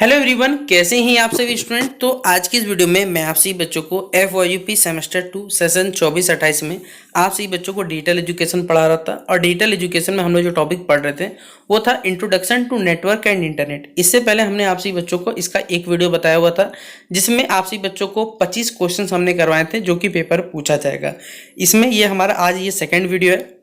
Hello everyone, कैसे हैं आप सभी स्टूडेंट। तो आज की इस वीडियो में मैं आप सभी बच्चों को FYUP सेमेस्टर 2 सेशन 24-28 में आप सभी बच्चों को डिजिटल एजुकेशन पढ़ा रहा था। और डिजिटल एजुकेशन में हम लोग जो टॉपिक पढ़ रहे थे वो था introduction to network and internet. इससे पहले हमने आप सभी बच्चों को इसका एक वीडियो बताया हुआ था जिसमें आप सभी बच्चों को 25 क्वेश्चन हमने करवाए थे जो कि पेपर पूछा जाएगा। इसमें ये हमारा आज ये सेकेंड वीडियो है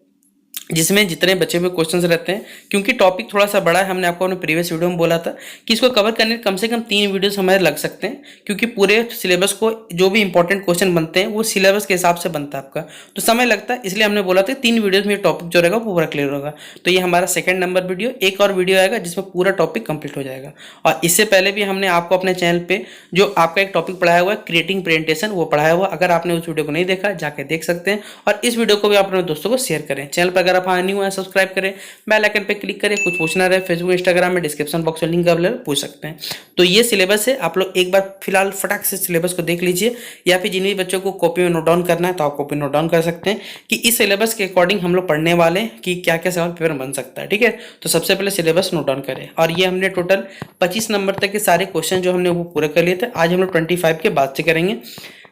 जिसमें जितने बचे हुए क्वेश्चंस रहते हैं, क्योंकि टॉपिक थोड़ा सा बड़ा है। हमने आपको अपने प्रीवियस वीडियो में बोला था कि इसको कवर करने कम से कम 3 वीडियोस हमारे लग सकते हैं, क्योंकि पूरे सिलेबस को जो भी इंपॉर्टेंट क्वेश्चन बनते हैं वो सिलेबस के हिसाब से बनता है आपका, तो समय लगता है। इसलिए हमने बोला था 3 वीडियोज में टॉपिक जो रहेगा वो पूरा क्लियर होगा। तो ये हमारा सेकंड नंबर वीडियो, एक और वीडियो आएगा जिसमें पूरा टॉपिक कंप्लीट हो जाएगा। और इससे पहले भी हमने आपको अपने चैनल पे जो आपका एक टॉपिक पढ़ाया हुआ है क्रिएटिंग प्रेजेंटेशन, वो पढ़ाया हुआ। अगर आपने उस वीडियो को नहीं देखा जाके देख सकते हैं। और इस वीडियो को भी आप अपने दोस्तों को शेयर करें। चैनल पर अगर आप न्यू है सब्सक्राइब करें, बेल आइकन पे क्लिक करें। कुछ पूछना रहे फेसबुक इंस्टाग्राम में डिस्क्रिप्शन बॉक्स में लिंक अवेलेबल, पूछ सकते हैं। तो ये सिलेबस है, आप लोग एक बार फिलहाल फटाक से सिलेबस को देख लीजिए, या फिर जिन भी बच्चों को कॉपी में नोट डाउन करना है तो आप कॉपी नोट डाउन कर सकते हैं कि इस सिलेबस के अकॉर्डिंग हम लोग पढ़ने वाले हैं कि क्या क्या सवाल पेपर में बन सकता है। ठीक है, तो सबसे पहले सिलेबस नोट डाउन करें। और ये हमने टोटल 25 नंबर तक के सारे क्वेश्चन जो हमने वो पूरे कर लिए थे। आज हम लोग 25 के बाद से करेंगे,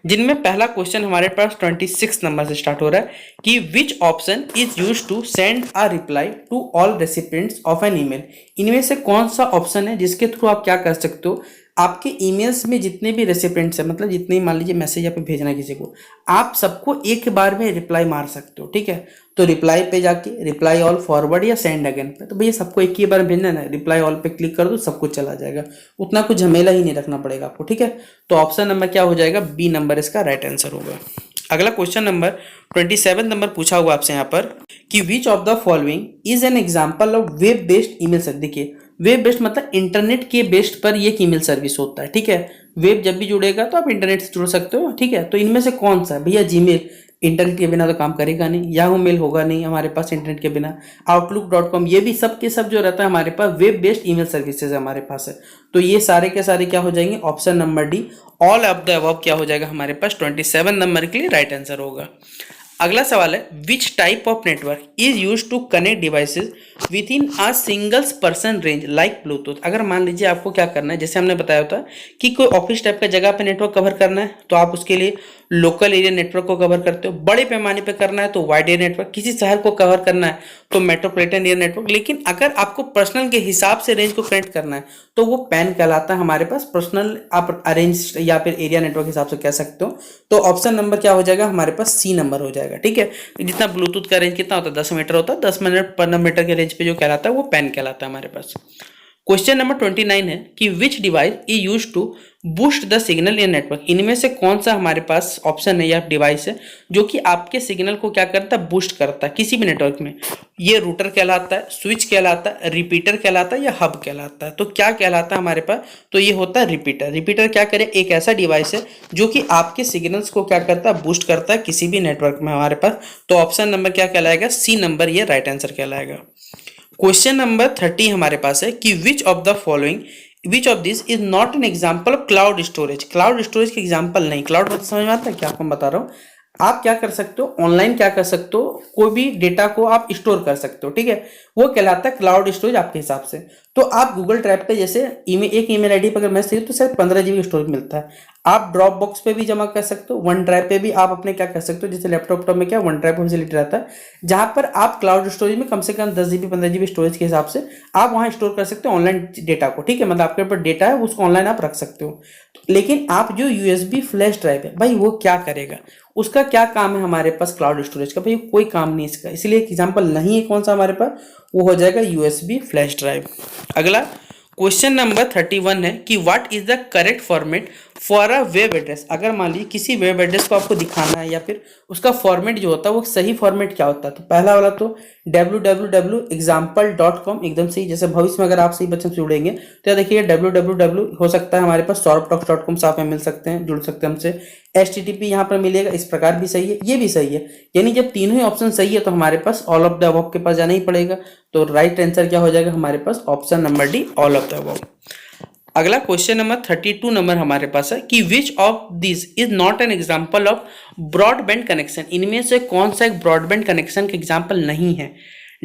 जिनमें पहला क्वेश्चन हमारे पास 26 नंबर से स्टार्ट हो रहा है कि which option is use to send a reply to all recipients of an email. इनमें से कौन सा ऑप्शन है जिसके थ्रू आप क्या कर सकते हो, आपके ईमेल्स में जितने भी रेसिपिएंट्स हैं, मतलब जितने मान लीजिए मैसेज आप भेजना है किसी को, आप सबको एक बार में रिप्लाई मार सकते हो। ठीक है, तो रिप्लाई पे जाके रिप्लाई ऑल, फॉरवर्ड या सेंड अगेन पे, तो भैया सबको एक ही बार भेजना है ना, रिप्लाई ऑल पे क्लिक कर दो, सब कुछ चला जाएगा, उतना कुछ झमेला ही नहीं रखना पड़ेगा आपको। ठीक है, तो ऑप्शन नंबर क्या हो जाएगा, बी नंबर इसका राइट आंसर होगा। अगला क्वेश्चन नंबर 27 नंबर पूछा हुआ आपसे यहाँ पर कि which of the following is an example of web based email service. देखिए, वेब बेस्ड मतलब इंटरनेट के बेस्ड पर ये एक ईमेल सर्विस होता है। ठीक है, वेब जब भी जुड़ेगा तो आप इंटरनेट से जुड़ सकते हो। ठीक है, तो इनमें से कौन सा, भैया जीमेल इंटरनेट के बिना तो काम करेगा नहीं, याहू मेल होगा नहीं हमारे पास इंटरनेट के बिना, outlook.com, ये भी सब के सब जो रहता है हमारे पास वेब बेस्ड ईमेल सर्विसेज हमारे पास है। तो ये सारे के सारे क्या हो जाएंगे, option number D all of the above क्या हो जाएगा हमारे पास 27 नंबर के लिए राइट आंसर होगा। अगला सवाल है which type of network is use to connect devices within a single person range like Bluetooth. अगर मान लीजिए आपको क्या करना है, जैसे हमने बताया होता कि कोई ऑफिस टाइप का जगह पे नेटवर्क कवर करना है तो आप उसके लिए लोकल एरिया नेटवर्क को कवर करते हो, बड़े पैमाने पे करना है तो वाइड एरिया नेटवर्क, किसी शहर को कवर करना है तो मेट्रोपॉलिटन एरिया नेटवर्क। लेकिन अगर आपको पर्सनल के हिसाब से रेंज को कनेक्ट करना है तो वो पैन कहलाता है हमारे पास, पर्सनल आप अरेंज या फिर एरिया नेटवर्क के हिसाब से कह सकते हो। तो ऑप्शन नंबर क्या हो जाएगा हमारे पास, सी नंबर हो जाएगा। ठीक है, जितना ब्लूटूथ का रेंज कितना होता है 10 मीटर होता है, 10 मिनट पर मीटर के रेंज पे जो कहलाता है वो पैन कहलाता है हमारे पास। क्वेश्चन नंबर 29 है कि which device is use to boost the signal in network. इनमें से कौन सा हमारे पास ऑप्शन है या डिवाइस है जो कि आपके सिग्नल को क्या करता है, बूस्ट करता है किसी भी नेटवर्क में। ये रूटर कहलाता है, स्विच कहलाता है, रिपीटर कहलाता है या हब कहलाता है। तो क्या कहलाता है हमारे पास, तो ये होता है रिपीटर। रिपीटर क्या करे, एक ऐसा डिवाइस है जो कि आपके सिग्नल्स को क्या करता है, बूस्ट करता है किसी भी नेटवर्क में हमारे पास। तो ऑप्शन नंबर क्या कहलाएगा, सी नंबर ये राइट आंसर कहलाएगा। क्वेश्चन नंबर 30 हमारे पास है कि which of the following which of this is not an example of cloud storage. Cloud storage के एग्जाम्पल नहीं, क्लाउड मतलब समझ में आता है क्या आपको बता रहा हूँ। आप क्या कर सकते हो, ऑनलाइन क्या कर सकते हो, कोई भी डेटा को आप स्टोर कर सकते हो। ठीक है, वो कहलाता है क्लाउड स्टोरेज आपके हिसाब से। तो आप गूगल ड्राइव पे जैसे एक ईमेल आईडी पर अगर मैसेज तो शायद 15 GB स्टोरेज मिलता है। आप ड्रॉप बॉक्स पे भी जमा कर सकते हो, वन ड्राइव पे भी आप अपने क्या कर सकते हो, जैसे लैपटॉप में क्या वन ड्राइव फैसिलिटी रहता है जहां पर आप क्लाउड स्टोरेज में कम से कम 10 GB 15 GB स्टोरेज के हिसाब से आप वहां स्टोर कर सकते हो ऑनलाइन डेटा को। ठीक है, मतलब आपके ऊपर डेटा है उसको ऑनलाइन आप रख सकते हो। लेकिन आप जो USB फ्लैश ड्राइव है भाई वो क्या करेगा, उसका क्या काम है हमारे पास क्लाउड स्टोरेज का, भाई कोई काम नहीं इसका, इसलिए एक एग्जांपल नहीं है कौन सा हमारे पास, वो हो जाएगा USB फ्लैश ड्राइव। अगला क्वेश्चन नंबर 31 है कि what is the correct format for a web address. अगर मान लीजिए किसी वेब एड्रेस को आपको दिखाना है या फिर उसका फॉर्मेट जो होता है वो सही फॉर्मेट क्या होता है, तो पहला वाला तो www.example.com एकदम सही। जैसे भविष्य में अगर आप सही बच्चों से जुड़ेंगे तो देखिए www हो सकता है हमारे पास sourptalks.com साथ में मिल सकते हैं, जुड़ सकते हैं हमसे। HTTP यहाँ पर मिलेगा, इस प्रकार भी सही है, ये भी सही है। यानी जब तीनों ही ऑप्शन सही है तो हमारे पास ऑल ऑफ द अबव के पास जाना ही पड़ेगा। तो राइट आंसर क्या हो जाएगा हमारे पास, option number D all of the above. अगला क्वेश्चन नंबर 32 नंबर हमारे पास है कि which of this is not an example of broadband connection. इनमें से कौन सा एक ब्रॉडबैंड कनेक्शन का एग्जाम्पल नहीं है,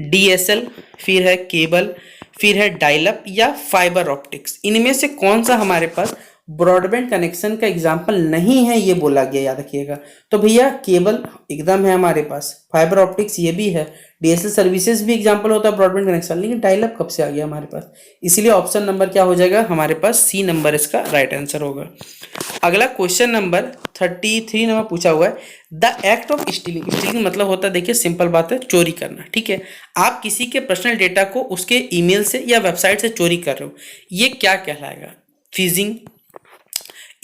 DSL, फिर है केबल, फिर है डायल अप या फाइबर ऑप्टिक्स। इनमें से कौन सा हमारे पास ब्रॉडबैंड कनेक्शन का एग्जाम्पल नहीं है, ये बोला गया, याद रखिएगा। तो भैया केबल एकदम है हमारे पास, फाइबर ऑप्टिक्स ये भी है, डीएसएल सर्विसेज भी एग्जाम्पल होता है ब्रॉडबैंड कनेक्शन, लेकिन डायल अप कब से आ गया हमारे पास? इसलिए ऑप्शन नंबर क्या हो जाएगा हमारे पास? सी नंबर इसका राइट आंसर होगा। अगला क्वेश्चन नंबर 33 नंबर पूछा हुआ है, the act of stealing. Stealing मतलब होता है, देखिए सिंपल बात है, चोरी करना। ठीक है, आप किसी के पर्सनल डेटा को उसके ईमेल से या वेबसाइट से चोरी कर रहे हो, ये क्या कहलाएगा? फिजिंग,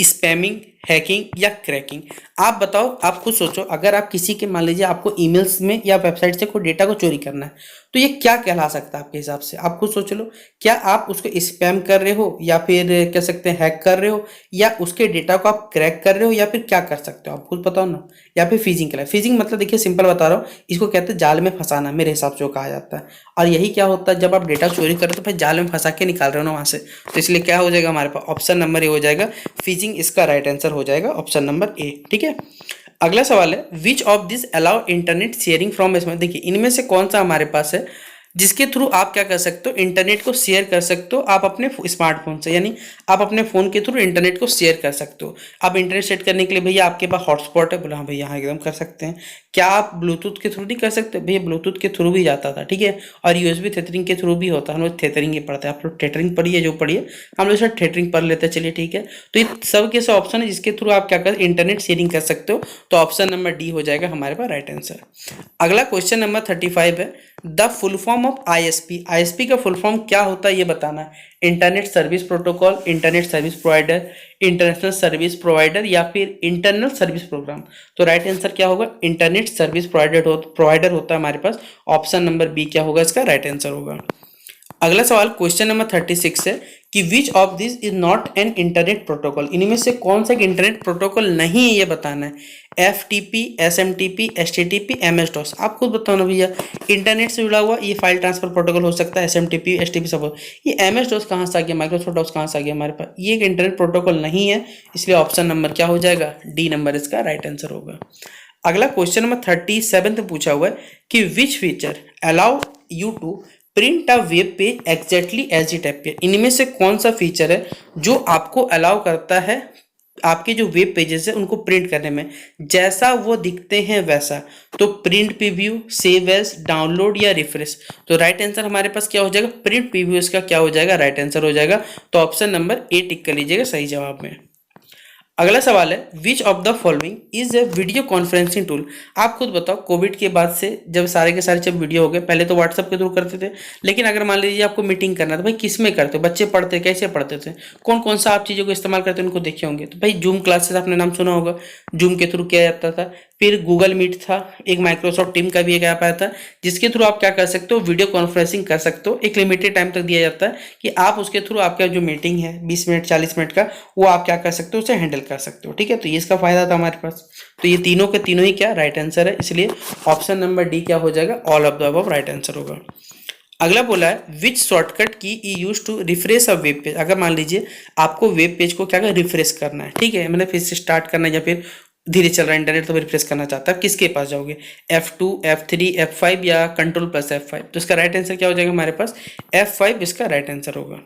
स्पैमिंग, हैकिंग या क्रैकिंग? आप बताओ, आप खुद सोचो, अगर आप किसी के, मान लीजिए आपको ईमेल्स में या वेबसाइट से कोई डेटा को चोरी करना है, तो ये क्या कहला सकता है आपके हिसाब से? आप खुद सोच लो, क्या आप उसको स्पैम कर रहे हो, या फिर कह सकते हैं हैक कर रहे हो, या उसके डेटा को आप क्रैक कर रहे हो, या फिर क्या कर सकते हो आप खुद बताओ ना। या फिर फिजिंग कहलाए। फिजिंग मतलब देखिए सिंपल बता रहा हूँ, इसको कहते हैं जाल में फंसाना, मेरे हिसाब से वो कहा जाता है। और यही क्या होता है, जब आप डेटा चोरी करो तो फिर जाल में फंसा के निकाल रहे हो ना वहाँ से, तो इसलिए क्या हो जाएगा हमारे पास? ऑप्शन नंबर ए हो जाएगा, फिजिंग इसका राइट आंसर हो जाएगा, ऑप्शन नंबर ए। ठीक है, अगला सवाल है, विच of this allow internet sharing from SMS. देखिए इनमें से कौन सा हमारे पास है जिसके थ्रू आप क्या कर सकते हो, इंटरनेट को शेयर कर सकते हो आप अपने स्मार्टफोन से, यानी आप अपने फोन के थ्रू इंटरनेट को शेयर कर सकते हो। आप इंटरनेट सेट करने के लिए भैया आपके पास हॉटस्पॉट है, बोला हाँ भैया हाँ एकदम कर सकते हैं। क्या आप ब्लूटूथ के थ्रू नहीं कर सकते? भैया ब्लूटूथ के थ्रू भी जाता था, ठीक है, और यूएसबी थेथरिंग के थ्रू भी होता है। हम लोग थेथरिंग ही पढ़ते हैं, आप लोग टेटरिंग पढ़िए जो पढ़िए, हम लोग सर थेटरिंग पढ़ लेते हैं, चलिए ठीक है। तो ये सब के सब ऑप्शन है जिसके थ्रू आप क्या कर इंटरनेट शेयरिंग कर सकते हो, तो ऑप्शन नंबर डी हो जाएगा हमारे पास राइट आंसर। अगला क्वेश्चन नंबर 35 है, the full form of ISP. ISP का फुल फॉर्म क्या होता है ये बताना है। Internet service protocol, internet service provider, international service provider, या फिर इंटरनल सर्विस प्रोग्राम? तो राइट आंसर क्या होगा? इंटरनेट सर्विस प्रोवाइडर होता है हमारे पास, ऑप्शन नंबर बी क्या होगा इसका राइट आंसर होगा। अगला सवाल क्वेश्चन नंबर 36 है कि which of this is not an internet protocol. इनमें से कौन सा इंटरनेट प्रोटोकॉल नहीं है ये बताना है। FTP, SMTP, HTTP, MS-DOS? आप खुद बताओ ना भैया, इंटरनेट से जुड़ा हुआ ये फाइल ट्रांसफर प्रोटोकॉल हो सकता है, एसएमटीपी, एचटीटीपी सब। ये एमएस-डॉस कहाँ से आ गया, माइक्रोसॉफ्ट डॉस कहाँ से आ गया हमारे पास? ये एक इंटरनेट प्रोटोकॉल नहीं है, इसलिए ऑप्शन नंबर क्या हो जाएगा? डी नंबर इसका राइट आंसर होगा। अगला क्वेश्चन नंबर 37 में पूछा हुआ है कि which feature allow you to print a web page exactly as it appear. इनमें से कौन सा फीचर है जो आपको अलाउ करता है आपके जो वेब पेजेस है उनको प्रिंट करने में जैसा वो दिखते हैं वैसा? तो print preview, save as, download या रिफ्रेश? तो राइट आंसर हमारे पास क्या हो जाएगा? प्रिंट प्रीव्यू इसका क्या हो जाएगा? राइट आंसर हो जाएगा। तो ऑप्शन नंबर ए टिक कर लीजिएगा सही जवाब में। अगला सवाल है, which of the following is a video conferencing tool. आप खुद बताओ, कोविड के बाद से जब सारे के सारे जब वीडियो हो गए, पहले तो व्हाट्सएप के थ्रू करते थे, लेकिन अगर मान लीजिए आपको मीटिंग करना तो भाई किस में करते हो? बच्चे पढ़ते कैसे पढ़ते थे? कौन कौन सा आप चीज़ों को इस्तेमाल करते हैं उनको देखे होंगे। तो भाई जूम क्लासेस आपने नाम सुना होगा, जूम के थ्रू किया जाता था। फिर गूगल मीट था, एक माइक्रोसॉफ्ट टीम का भी एक ऐप आया था जिसके थ्रू आप क्या कर सकते हो, वीडियो कॉन्फ्रेंसिंग कर सकते हो। एक लिमिटेड टाइम तक दिया जाता है कि आप उसके थ्रू आपका जो मीटिंग है 20 मिनट 40 मिनट का, वो आप क्या कर सकते हो, उसे हैंडल कर सकते हो। ठीक है, तो ये इसका फायदा था हमारे पास। तो ये तीनों के तीनों ही क्या राइट आंसर है, इसलिए ऑप्शन नंबर डी क्या हो जाएगा? All of the above right answer होगा। अगला बोला है, विच शॉर्टकट की ई use to refresh a web page. अगर मान लीजिए आपको वेब पेज को क्या रिफ्रेश करना है, ठीक है, मतलब फिर से स्टार्ट करना है या फिर धीरे चल रहा है इंटरनेट तो रिफ्रेश करना चाहता है, किसके पास जाओगे? F2, F3, F5 या कंट्रोल प्लस F5? तो इसका राइट आंसर क्या हो जाएगा हमारे पास? F5 इसका राइट आंसर होगा।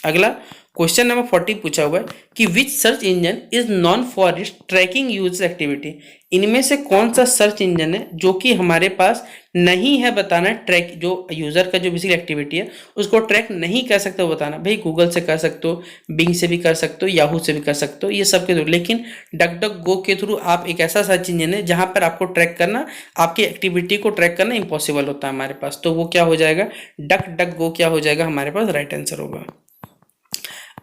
अगला क्वेश्चन नंबर 40 पूछा हुआ है कि which search engine is known for its tracking user activity. इनमें से कौन सा सर्च इंजन है जो कि हमारे पास नहीं है बताना, ट्रैक जो यूजर का जो बेसिक एक्टिविटी है उसको ट्रैक नहीं कर सकते हो बताना। भाई गूगल से कर सकते हो, बिंग से भी कर सकते हो, याहू से भी कर सकते हो, ये सब के थ्रू। लेकिन डक डक गो के थ्रू आप एक ऐसा सर्च इंजन है जहां पर आपको ट्रैक करना, आपकी एक्टिविटी को ट्रैक करना इम्पॉसिबल होता है हमारे पास। तो वो क्या हो जाएगा? डक डक गो क्या हो जाएगा हमारे पास? राइट आंसर होगा।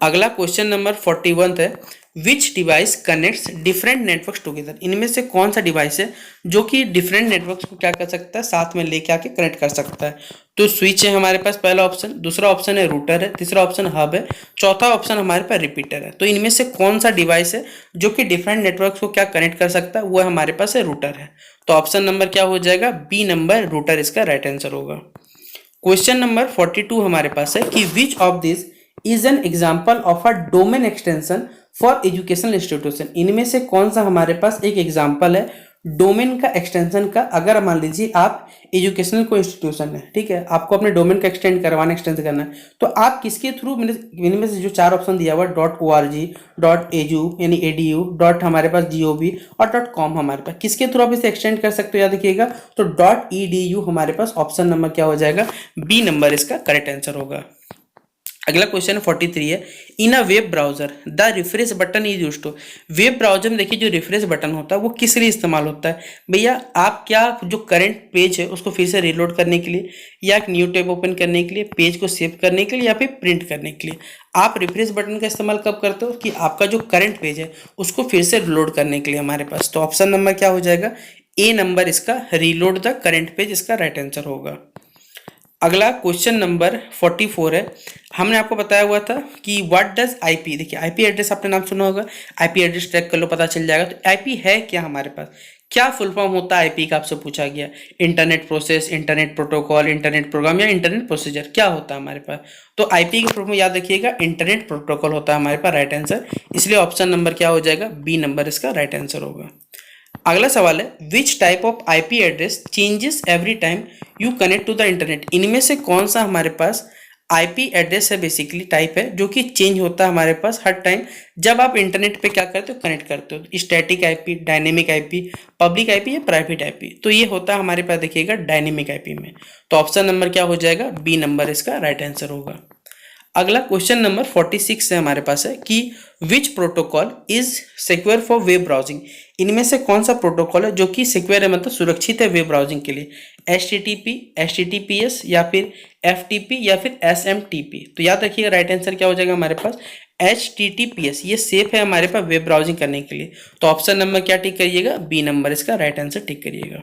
अगला क्वेश्चन नंबर 41 है, विच device connects different networks together. इनमें से कौन सा डिवाइस है जो कि डिफरेंट नेटवर्क्स को क्या कर सकता है, साथ में लेके आके कनेक्ट कर सकता है? तो स्विच है हमारे पास पहला ऑप्शन, दूसरा ऑप्शन है रूटर है, तीसरा ऑप्शन हब है, चौथा ऑप्शन हमारे पास रिपीटर है। तो इनमें से कौन सा डिवाइस है जो कि डिफरेंट नेटवर्क्स को क्या कनेक्ट कर सकता है? वो हमारे पास है रूटर है। तो ऑप्शन नंबर क्या हो जाएगा? बी नंबर रूटर इसका राइट आंसर होगा। क्वेश्चन नंबर 42 हमारे पास है कि which of this is an example of a domain extension for educational institution. इनमें से कौन सा हमारे पास एक एग्जाम्पल है डोमेन का एक्सटेंशन का, अगर मान लीजिए आप एजुकेशनल कोई इंस्टीट्यूशन है, ठीक है, आपको अपने डोमेन का एक्सटेंड करवाना, एक्सटेंड करना है, तो आप किसके थ्रू, इनमें से जो 4 ऑप्शन दिया हुआ .org, .edu यानी edu, हमारे पास gov और .com हमारे पास, किसके थ्रू आप इसे एक्सटेंड कर सकते हो, याद रखिएगा, तो .edu हमारे पास ऑप्शन नंबर क्या हो जाएगा, बी नंबर इसका करेक्ट आंसर होगा। अगला क्वेश्चन 43 है, in a web browser the refresh button is used to. Web browser में देखिए जो रिफ्रेश बटन होता है वो किस लिए इस्तेमाल होता है भैया, आप क्या जो करंट पेज है उसको फिर से रीलोड करने के लिए, या एक न्यू टैब ओपन करने के लिए, पेज को सेव करने के लिए, या फिर प्रिंट करने के लिए। आप रिफ्रेश बटन का इस्तेमाल कब करते हो कि आपका जो करंट पेज है उसको फिर से रीलोड करने के लिए हमारे पास। तो ऑप्शन नंबर क्या हो जाएगा, ए नंबर इसका रीलोड द करंट पेज इसका राइट आंसर होगा। अगला क्वेश्चन नंबर 44 है, हमने आपको बताया हुआ था कि व्हाट डज आईपी, देखिए आईपी एड्रेस आपने नाम सुना होगा, आईपी एड्रेस ट्रैक कर लो पता चल जाएगा। तो आईपी है क्या हमारे पास, क्या फुल फॉर्म होता है आईपी का, आपसे पूछा गया। Internet process, internet protocol, internet program या इंटरनेट प्रोसीजर, क्या होता है हमारे पास। तो आईपी के फुल फॉर्म याद रखिएगा, इंटरनेट प्रोटोकॉल होता है हमारे पास राइट आंसर, इसलिए ऑप्शन नंबर क्या हो जाएगा, बी नंबर इसका राइट आंसर होगा। अगला सवाल है, which type of IP address changes every time you connect to the internet. इनमें से कौन सा हमारे पास आईपी एड्रेस है, बेसिकली टाइप है, जो कि चेंज होता है हमारे पास हर टाइम जब आप इंटरनेट पे क्या करते हो, कनेक्ट करते हो। Static IP, dynamic IP, public IP या प्राइवेट आईपी। तो ये होता है हमारे पास देखिएगा डायनेमिक आईपी में। तो ऑप्शन नंबर क्या हो जाएगा, बी नंबर इसका राइट आंसर होगा। अगला क्वेश्चन नंबर 46 से हमारे पास है कि विच protocol is secure for web browsing. इनमें से कौन सा प्रोटोकॉल है जो कि सिक्योर है, मतलब सुरक्षित है वेब ब्राउजिंग के लिए। HTTP, HTTPS या फिर FTP या फिर SMTP। तो याद रखिएगा राइट आंसर क्या हो जाएगा हमारे पास, HTTPS, ये सेफ है हमारे पास वेब ब्राउजिंग करने के लिए। तो ऑप्शन नंबर क्या टिक करिएगा, बी नंबर इसका राइट आंसर टिक करिएगा।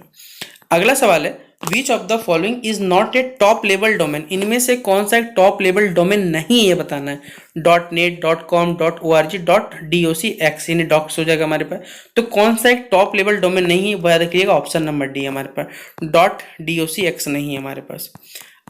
अगला सवाल है, which of the following is not a top level domain. इनमें से कौन सा एक टॉप लेवल डोमेन नहीं है, बताना है। .net, .com, .org, .docx यानी डॉक्स हो जाएगा हमारे पास। तो कौन सा एक टॉप लेवल डोमेन नहीं है, वो याद रखिएगा ऑप्शन नंबर डी हमारे पास, .docx नहीं है हमारे पास।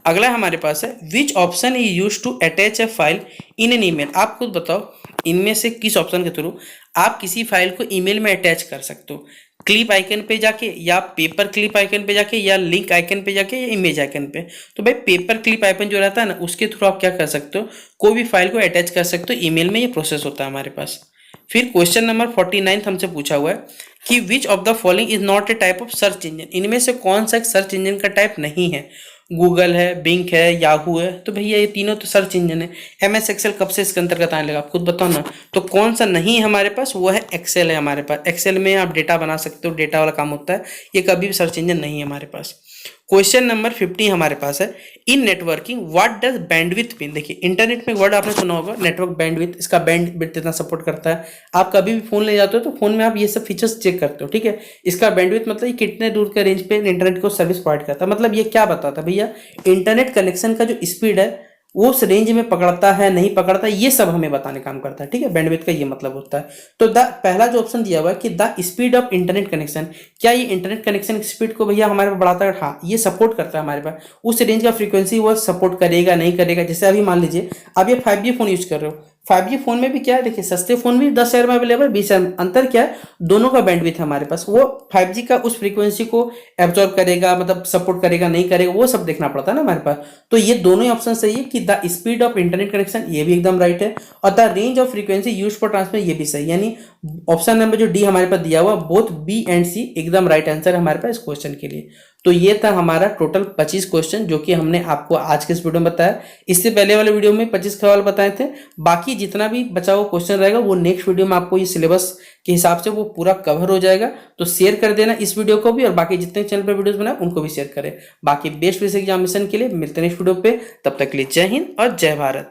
अगला हमारे पास है, which option is use to attach a file in an email. आप खुद बताओ इनमें से किस ऑप्शन के थ्रू आप किसी फाइल को ईमेल में अटैच कर सकते हो। क्लिप आइकन पे जाके, या पेपर क्लिप आइकन पे जाके, या लिंक आइकन पे जाके, या इमेज आइकन पे। तो भाई पेपर क्लिप आइकन जो रहता है ना, उसके थ्रू आप क्या कर सकते हो, कोई भी फाइल को अटैच कर सकते हो ईमेल में, ये प्रोसेस होता है हमारे पास। फिर क्वेश्चन नंबर 49 हमसे पूछा हुआ है कि which of the following is not a type of search engine. इनमें से कौन सा एक सर्च इंजन का टाइप नहीं है। गूगल है, बिंग है, याहू है। तो भैया ये तीनों तो सर्च इंजन है। MS एक्सेल कब से इसके अंतर्गत आने लगा, आप खुद बताओ ना। तो कौन सा नहीं है हमारे पास, वो है एक्सेल है हमारे पास। एक्सेल में आप डेटा बना सकते हो, डेटा वाला काम होता है, ये कभी भी सर्च इंजन नहीं है हमारे पास। क्वेश्चन नंबर 50 हमारे पास है, in networking what does bandwidth mean. देखिए इंटरनेट में वर्ड आपने सुना होगा नेटवर्क बैंडविड्थ, इसका बैंडविड्थ इतना सपोर्ट करता है। आप कभी भी फोन ले जाते हो तो फोन में आप ये सब फीचर्स चेक करते हो, ठीक है। इसका बैंडविड्थ मतलब ये कितने दूर के रेंज पे इंटरनेट को सर्विस प्रोवाइड करता है। मतलब ये क्या बताता है भैया, इंटरनेट कनेक्शन का जो स्पीड है वो उस रेंज में पकड़ता है नहीं पकड़ता, ये सब हमें बताने काम करता है, ठीक है। बैंडविड्थ का ये मतलब होता है। तो द पहला जो ऑप्शन दिया हुआ है कि the speed of internet connection, क्या ये इंटरनेट कनेक्शन की स्पीड को भैया हमारे पास बढ़ाता है। हाँ, ये सपोर्ट करता है हमारे पास, उस रेंज का फ्रीक्वेंसी वो सपोर्ट करेगा नहीं करेगा। जैसे अभी मान लीजिए आप ये 5G फोन यूज कर रहे हो, 5G फोन में भी क्या है, देखिए सस्ते फोन भी 10,000 में अवेलेबल, 20,000 में। अंतर क्या है, दोनों का बैंडविड्थ हमारे पास, वो 5G का उस फ्रीक्वेंसी को एब्जॉर्ब करेगा, मतलब सपोर्ट करेगा नहीं करेगा, वो सब देखना पड़ता है ना हमारे पास। तो ये दोनों ही ऑप्शन सही है कि the speed of internet connection, ये भी एकदम राइट है, और the range of frequency use for transfer, ये भी सही। यानी ऑप्शन नंबर जो डी हमारे पास दिया हुआ, बोथ बी एंड सी एकदम राइट आंसर है हमारे पास इस क्वेश्चन के लिए। तो ये था हमारा टोटल 25 क्वेश्चन जो कि हमने आपको आज के इस वीडियो में बताया। इससे पहले वाले वीडियो में 25 सवाल बताए थे। बाकी जितना भी बचा हुआ क्वेश्चन रहेगा वो नेक्स्ट वीडियो में आपको ये सिलेबस के हिसाब से वो पूरा कवर हो जाएगा। तो शेयर कर देना इस वीडियो को भी, और बाकी जितने चैनल पर वीडियोस बनाए उनको भी शेयर करें। बाकी बेस्ट विषय एग्जामिनेशन के लिए मिलते हैं नेक्स्ट वीडियो पे, तब तक के लिए जय हिंद और जय भारत।